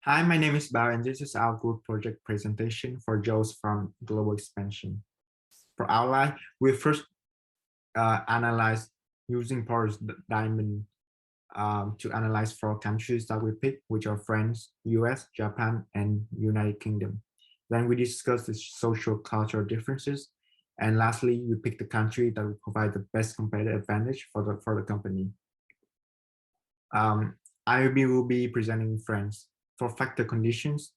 Hi, my name is Bao, and this is our group project presentation for Joe's from Global Expansion. For outline, we first analyze using Porter's diamond to analyze four countries that we pick, which are France, US, Japan, and United Kingdom. Then we discuss the social cultural differences. And lastly, we pick the country that will provide the best competitive advantage for the company. I will be presenting France. For factor conditions,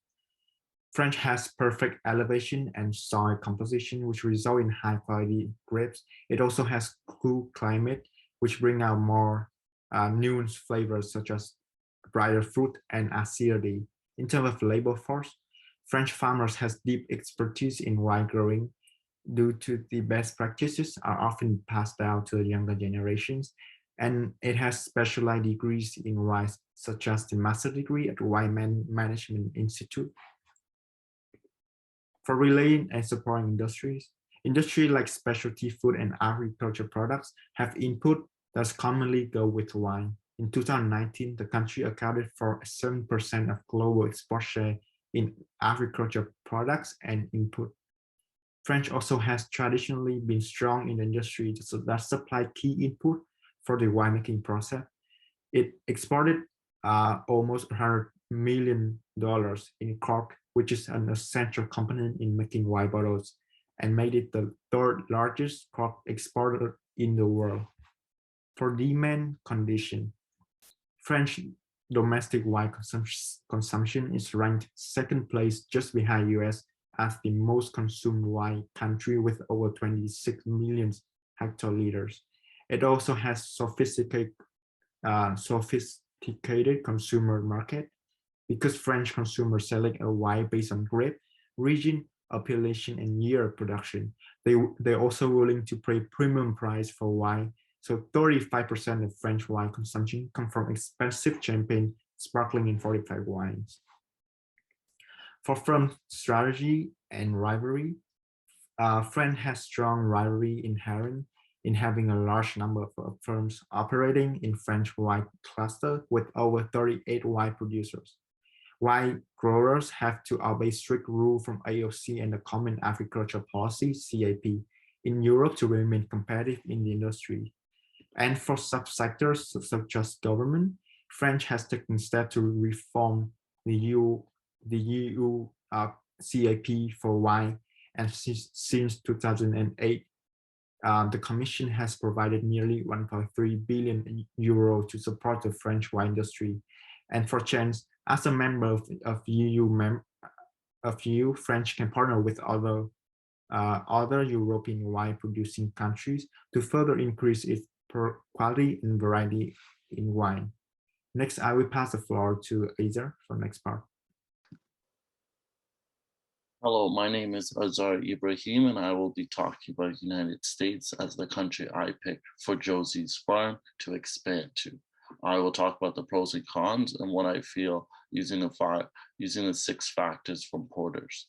French has perfect elevation and soil composition, which result in high quality grapes. It also has cool climate, which bring out more nuanced flavors such as brighter fruit and acidity. In terms of labor force, French farmers has deep expertise in wine growing due to the best practices are often passed down to the younger generations, and it has specialized degrees in wine, such as the master degree at the Wine Management Institute. For relating and supporting industries, industries like specialty food and agriculture products have input that commonly go with wine. In 2019, the country accounted for 7% of global export share in agriculture products and input. France also has traditionally been strong in the industry that supply key input for the winemaking process. It exported almost $100 million in cork, which is an essential component in making wine bottles, and made it the third largest cork exporter in the world. For demand condition, French domestic wine consumption is ranked second place just behind US as the most consumed wine country with over 26 million hectoliters. It also has sophisticated consumer market because French consumers select a wine based on grape, region, appellation, and year of production. They're also willing to pay premium price for wine. So 35% of French wine consumption come from expensive champagne, sparkling, and fortified wines. For firm strategy and rivalry, France has strong rivalry inherent in having a large number of firms operating in French wine cluster with over 38 wine producers. Wine growers have to obey strict rules from AOC and the Common Agricultural Policy, CAP, in Europe to remain competitive in the industry. And for subsectors such as government, France has taken steps to reform the EU CAP for wine, and since 2008, the Commission has provided nearly 1.3 billion euro to support the French wine industry. And for chance, as a member of EU, French can partner with other European wine producing countries to further increase its quality and variety in wine. Next, I will pass the floor to Azar for the next part. Hello, my name is Azar Ibrahim, and I will be talking about United States as the country I picked for Josie's farm to expand to. I will talk about the pros and cons and what I feel using the 6 factors from Porter's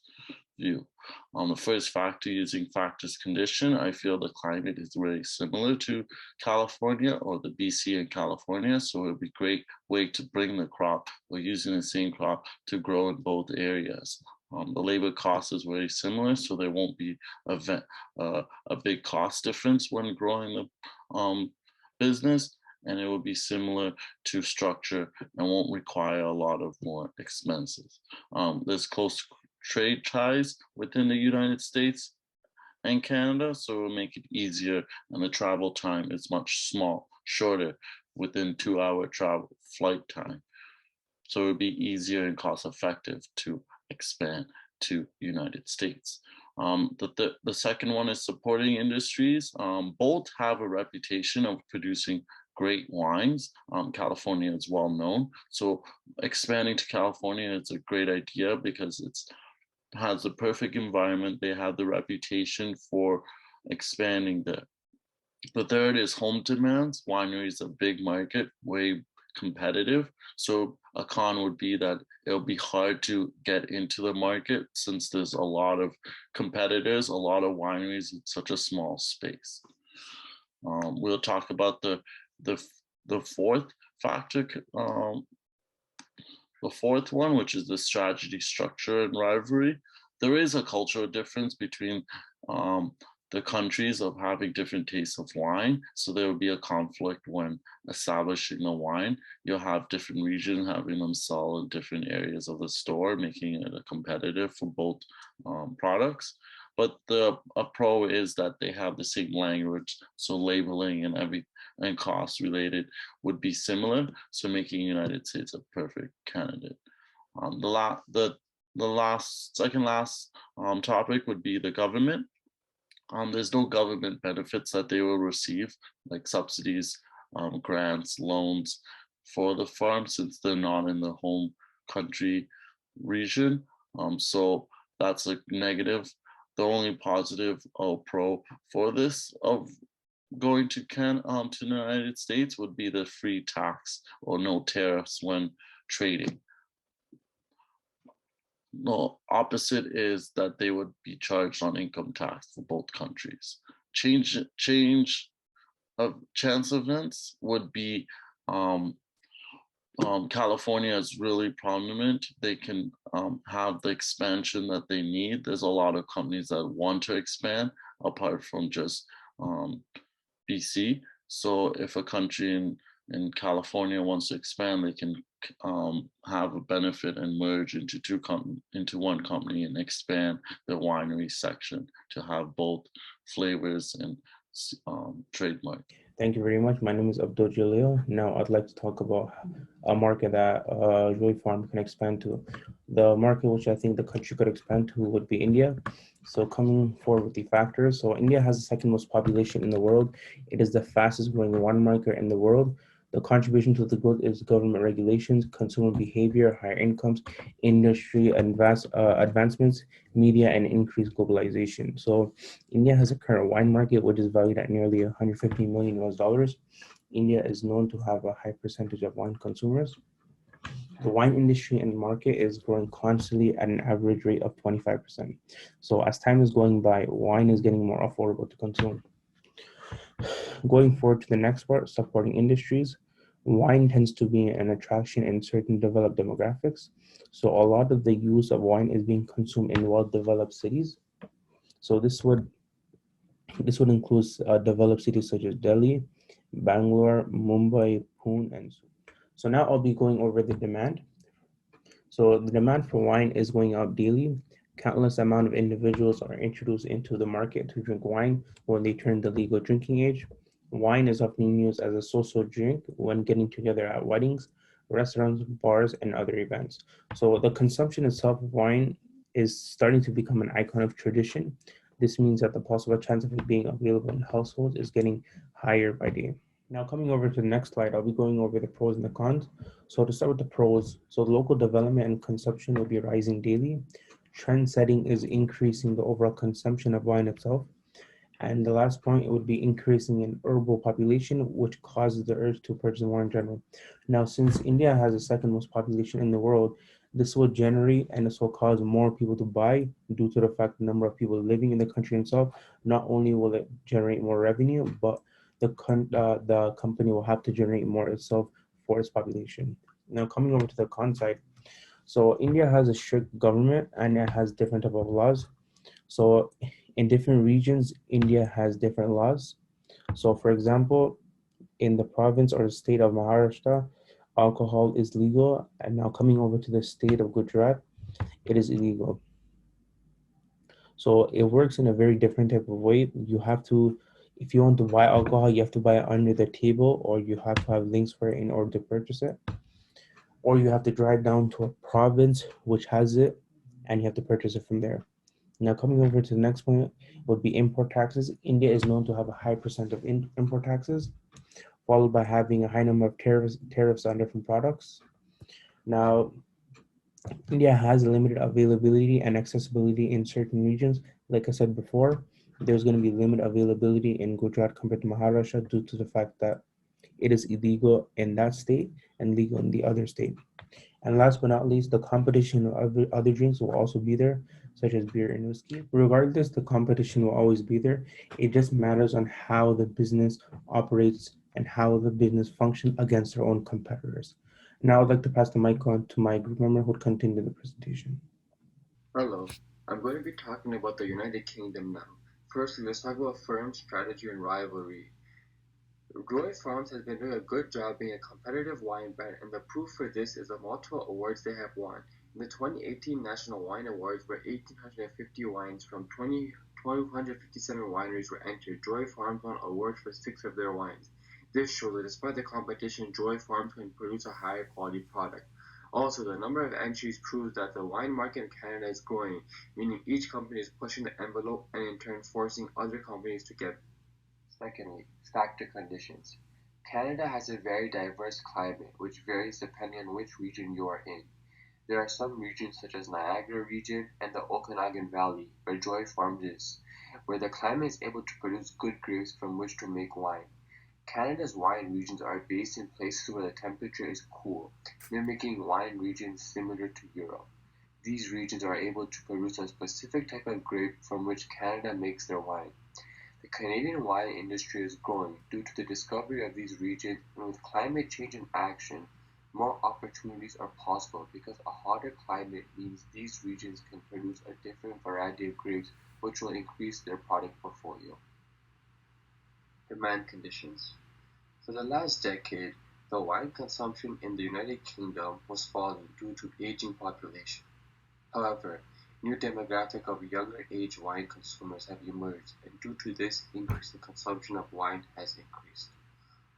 view. On the first factor, using factors condition, I feel the climate is very similar to California or the BC and California, so it would be a great way to bring the crop or using the same crop to grow in both areas. The labor cost is very similar, so there won't be a big cost difference when growing the business, and it will be similar to structure and won't require a lot of more expenses. There's close trade ties within the United States and Canada, so it will make it easier, and the travel time is much shorter within 2-hour travel flight time. So it would be easier and cost effective to expand to United States. The second one is supporting industries. Both have a reputation of producing great wines. California is well known. So expanding to California is a great idea because it has the perfect environment. They have the reputation for expanding there. The third is home demands. Winery is a big market, way competitive. So a con would be that it'll be hard to get into the market since there's a lot of competitors, a lot of wineries in such a small space. We'll talk about the fourth factor The fourth one, which is the strategy, structure, and rivalry, there is a cultural difference between the countries of having different tastes of wine. So there will be a conflict when establishing the wine. You'll have different regions having them sell in different areas of the store, making it a competitive for both products. But a pro is that they have the same language, so labeling and cost related would be similar, so making United States a perfect candidate. Second last topic would be the government. There's no government benefits that they will receive, like subsidies, grants, loans for the farm, since they're not in the home country region. So that's a negative. The only positive or pro for this of going to the United States would be the free tax or no tariffs when trading. No, opposite is that they would be charged on income tax for both countries. Change of chance events would be California is really prominent. They can have the expansion that they need. There's a lot of companies that want to expand apart from just BC. So if a country in California wants to expand, they can have a benefit and merge into one company and expand the winery section to have both flavors and trademark. Thank you very much. My name is Abdul Jalil. Now I'd like to talk about a market that Joy Farm can expand to. The market which I think the country could expand to would be India. So coming forward with the factors. So India has the second most population in the world. It is the fastest growing wine market in the world. The contribution to the growth is government regulations, consumer behavior, higher incomes, industry advancements, media, and increased globalization. So India has a current wine market which is valued at nearly 150 million US dollars. India is known to have a high percentage of wine consumers. The wine industry and market is growing constantly at an average rate of 25%. So as time is going by, wine is getting more affordable to consume. Going forward to the next part, supporting industries, wine tends to be an attraction in certain developed demographics. So a lot of the use of wine is being consumed in well-developed cities. So this would include developed cities such as Delhi, Bangalore, Mumbai, Pune, and so now I'll be going over the demand. So the demand for wine is going up daily. Countless amount of individuals are introduced into the market to drink wine when they turn the legal drinking age. Wine is often used as a social drink when getting together at weddings, restaurants, bars, and other events. So the consumption itself of wine is starting to become an icon of tradition. This means that the possible chance of it being available in households is getting higher by day. Now coming over to the next slide, I'll be going over the pros and the cons. So to start with the pros, so local development and consumption will be rising daily. Trend setting is increasing the overall consumption of wine itself. And the last point, it would be increasing in urban population, which causes the urge to purchase wine in general. Now, since India has the second most population in the world, this will generate and this will cause more people to buy due to the fact the number of people living in the country itself. Not only will it generate more revenue, but the company will have to generate more itself for its population. Now, coming over to the con side. So India has a strict government and it has different type of laws. So in different regions, India has different laws. So for example, in the province or the state of Maharashtra, alcohol is legal. And now coming over to the state of Gujarat, it is illegal. So it works in a very different type of way. You have to, if you want to buy alcohol, you have to buy it under the table, or you have to have links for it in order to purchase it. Or you have to drive down to a province which has it and you have to purchase it from there. Now coming over to the next point would be import taxes. India is known to have a high percent of import taxes, followed by having a high number of tariffs on different products. Now, India has limited availability and accessibility in certain regions. Like I said before, there's going to be limited availability in Gujarat compared to Maharashtra due to the fact that it is illegal in that state and legal in the other state. And last but not least, the competition of other drinks will also be there, such as beer and whiskey. Regardless, the competition will always be there. It just matters on how the business operates and how the business functions against their own competitors. Now I'd like to pass the mic on to my group member who would continue the presentation. Hello, I'm going to be talking about the United Kingdom now. Firstly, let's talk about firm strategy and rivalry. Joy Farms has been doing a good job being a competitive wine brand, and the proof for this is the multiple awards they have won. In the 2018 National Wine Awards, where 1,850 wines from 1,257 wineries were entered, Joy Farms won awards for 6 of their wines. This shows that despite the competition, Joy Farms can produce a higher quality product. Also, the number of entries proves that the wine market in Canada is growing, meaning each company is pushing the envelope and in turn forcing other companies to get. Secondly, factor conditions. Canada has a very diverse climate, which varies depending on which region you are in. There are some regions such as Niagara region and the Okanagan Valley, where Joy Farms is, where the climate is able to produce good grapes from which to make wine. Canada's wine regions are based in places where the temperature is cool, mimicking wine regions similar to Europe. These regions are able to produce a specific type of grape from which Canada makes their wine. The Canadian wine industry is growing due to the discovery of these regions, and with climate change in action, more opportunities are possible because a hotter climate means these regions can produce a different variety of grapes, which will increase their product portfolio. Demand conditions. For the last decade, the wine consumption in the United Kingdom was falling due to aging population. However, new demographic of younger age wine consumers have emerged, and due to this, increase in consumption of wine has increased.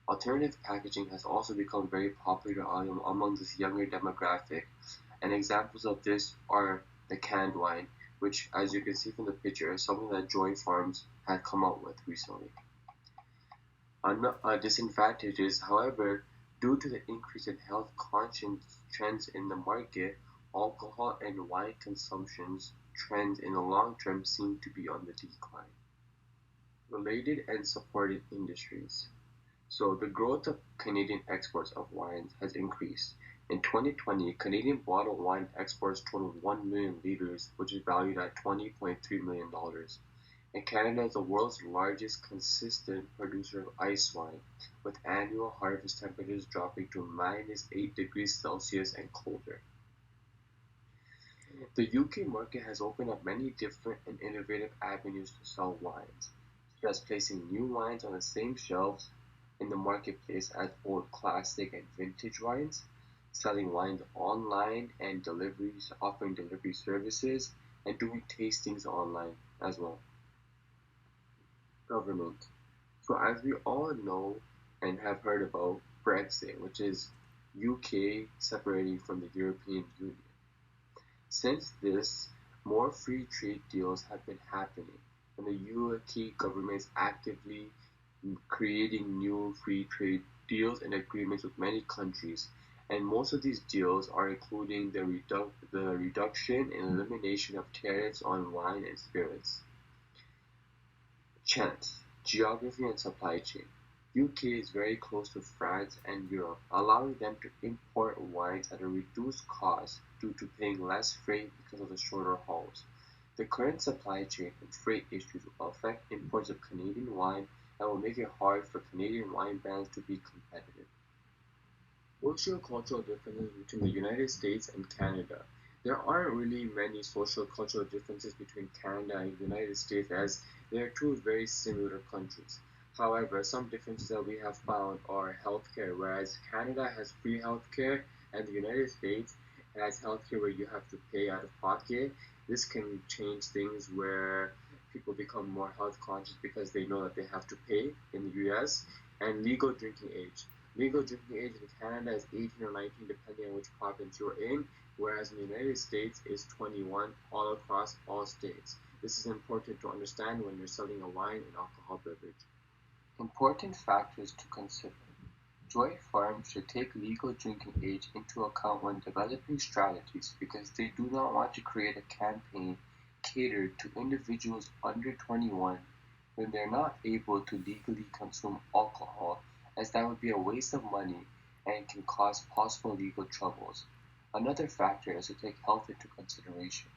Alternative packaging has also become very popular among this younger demographic, and examples of this are the canned wine, which, as you can see from the picture, is something that Joy Farms had come out with recently. Disadvantages, however, due to the increase in health conscious trends in the market, alcohol and wine consumption trends in the long term seem to be on the decline. Related and supported industries. So the growth of Canadian exports of wines has increased. In 2020, Canadian bottled wine exports totaled 1 million liters, which is valued at $20.3 million. And Canada is the world's largest consistent producer of ice wine, with annual harvest temperatures dropping to -8 degrees Celsius and colder. The UK market has opened up many different and innovative avenues to sell wines, such as placing new wines on the same shelves in the marketplace as old classic and vintage wines, selling wines online and offering delivery services, and doing tastings online as well. Government. So as we all know and have heard about Brexit, which is UK separating from the European Union. Since this, more free trade deals have been happening, and the UK government is actively creating new free trade deals and agreements with many countries, and most of these deals are including the reduction and elimination of tariffs on wine and spirits. Chance, geography and supply chain. UK is very close to France and Europe, allowing them to import wines at a reduced cost due to paying less freight because of the shorter hauls. The current supply chain and freight issues will affect imports of Canadian wine and will make it hard for Canadian wine brands to be competitive. Social-cultural differences between the United States and Canada. There aren't really many social-cultural differences between Canada and the United States, as they are two very similar countries. However, some differences that we have found are healthcare, whereas Canada has free healthcare and the United States has healthcare where you have to pay out of pocket. This can change things where people become more health conscious because they know that they have to pay in the US. And legal drinking age. Legal drinking age in Canada is 18 or 19 depending on which province you're in, whereas in the United States is 21 all across all states. This is important to understand when you're selling a wine and alcohol beverage. Important factors to consider. Joy Farms should take legal drinking age into account when developing strategies because they do not want to create a campaign catered to individuals under 21 when they're not able to legally consume alcohol, as that would be a waste of money and can cause possible legal troubles. Another factor is to take health into consideration.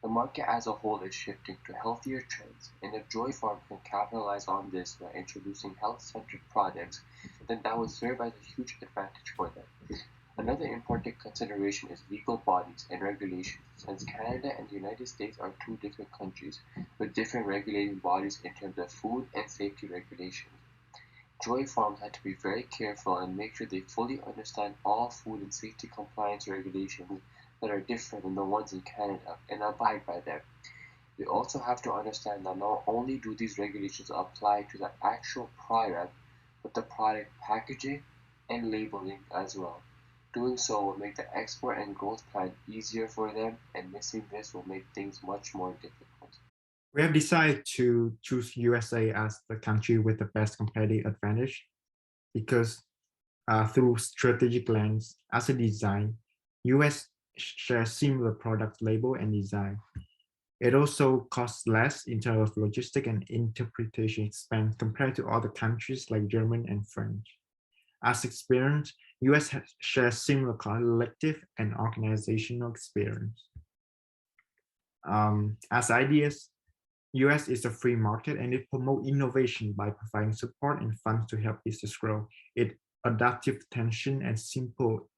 The market as a whole is shifting to healthier trends, and if Joy Farm can capitalize on this by introducing health-centered products, then that would serve as a huge advantage for them. Another important consideration is legal bodies and regulations, since Canada and the United States are two different countries with different regulating bodies in terms of food and safety regulations. Joy Farms had to be very careful and make sure they fully understand all food and safety compliance regulations that are different than the ones in Canada and abide by them. They also have to understand that not only do these regulations apply to the actual product, but the product packaging and labeling as well. Doing so will make the export and growth plan easier for them, and missing this will make things much more difficult. We have decided to choose USA as the country with the best competitive advantage because through strategic lens as a design, US shares similar product label and design. It also costs less in terms of logistic and interpretation expense compared to other countries like German and French. As experience, US shares similar collective and organizational experience. As ideas, US is a free market and it promotes innovation by providing support and funds to help business grow. It adaptive tension and simple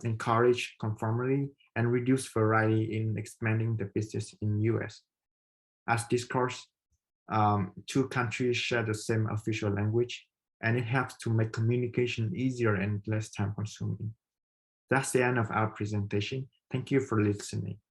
encourage conformity and reduce variety in expanding the business in US. As discourse, two countries share the same official language and it helps to make communication easier and less time consuming. That's the end of our presentation. Thank you for listening.